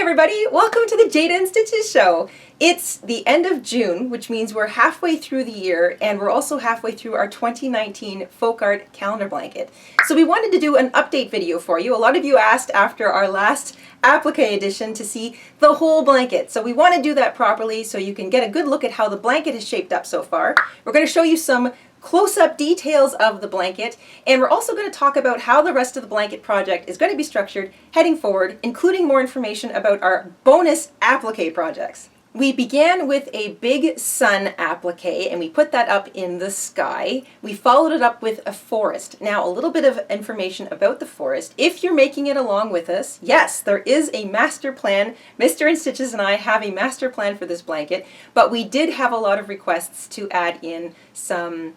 everybody, welcome to the Jayda InStitches show. It's the end of June, which means we're halfway through the year, and we're also halfway through our 2019 folk art calendar blanket. So we wanted to do an update video for you. A lot of you asked after our last applique edition to see the whole blanket. So we want to do that properly so you can get a good look at how the blanket is shaped up so far. We're going to show you some close-up details of the blanket, and we're also going to talk about how the rest of the blanket project is going to be structured heading forward, including more information about our bonus applique projects. We began with a big sun applique, and we put that up in the sky. We followed it up with a forest. Now, a little bit of information about the forest. If you're making it along with us, yes, there is a master plan. Mr. InStitches and I have a master plan for this blanket, but we did have a lot of requests to add in some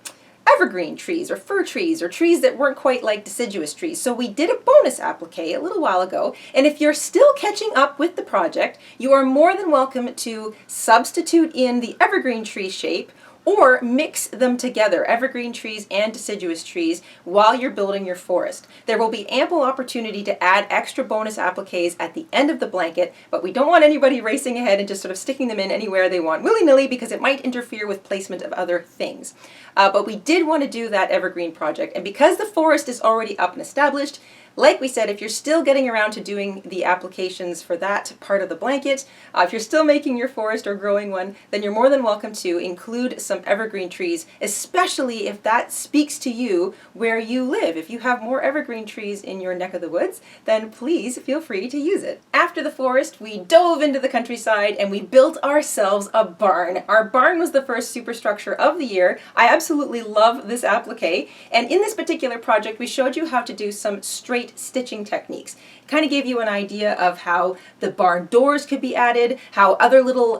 evergreen trees or fir trees or trees that weren't quite like deciduous trees. So we did a bonus applique a little while ago, and if you're still catching up with the project, you are more than welcome to substitute in the evergreen tree shape or mix them together, evergreen trees and deciduous trees, while you're building your forest. There will be ample opportunity to add extra bonus appliques at the end of the blanket, but we don't want anybody racing ahead and just sort of sticking them in anywhere they want willy-nilly because it might interfere with placement of other things. But we did want to do that evergreen project, and because the forest is already up and established, like we said, if you're still getting around to doing the applications for that part of the blanket, if you're still making your forest or growing one, then you're more than welcome to include some evergreen trees, especially if that speaks to you where you live. If you have more evergreen trees in your neck of the woods, then please feel free to use it. After the forest, we dove into the countryside and we built ourselves a barn. Our barn was the first superstructure of the year. I absolutely love this applique, and in this particular project, we showed you how to do some straight stitching techniques. It kind of gave you an idea of how the barn doors could be added, how other little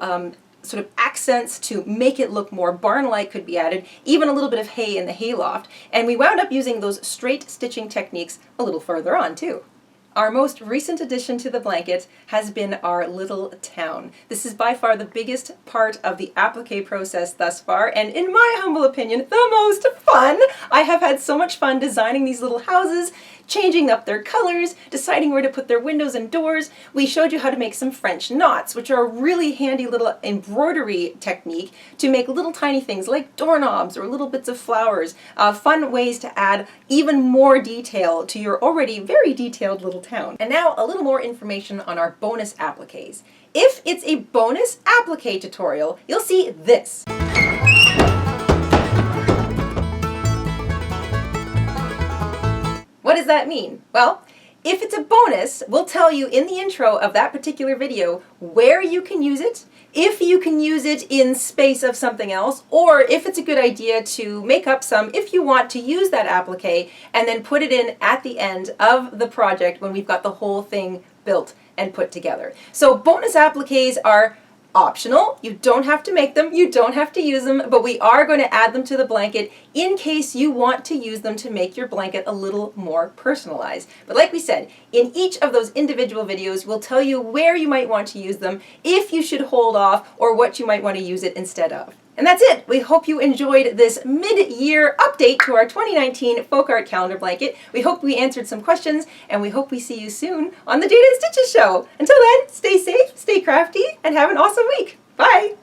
sort of accents to make it look more barn-like could be added, even a little bit of hay in the hayloft, and we wound up using those straight stitching techniques a little further on too. Our most recent addition to the blanket has been our little town. This is by far the biggest part of the applique process thus far, and in my humble opinion, the most fun. I have had so much fun designing these little houses, changing up their colors, deciding where to put their windows and doors. We showed you how to make some French knots, which are a really handy little embroidery technique to make little tiny things like doorknobs or little bits of flowers. Fun ways to add even more detail to your already very detailed little town. And now a little more information on our bonus appliques. If it's a bonus applique tutorial, you'll see this. What does that mean? Well, if it's a bonus, we'll tell you in the intro of that particular video where you can use it, if you can use it in space of something else, or if it's a good idea to make up some if you want to use that applique and then put it in at the end of the project when we've got the whole thing built and put together. So bonus appliques are optional. You don't have to make them, you don't have to use them, but we are going to add them to the blanket in case you want to use them to make your blanket a little more personalized. But like we said, in each of those individual videos, we'll tell you where you might want to use them, if you should hold off, or what you might want to use it instead of. And that's it. We hope you enjoyed this mid-year update to our 2019 folk art calendar blanket. We hope we answered some questions, and we hope we see you soon on the Jayda InStitches show. Until then, stay safe, stay crafty, and have an awesome week. Bye!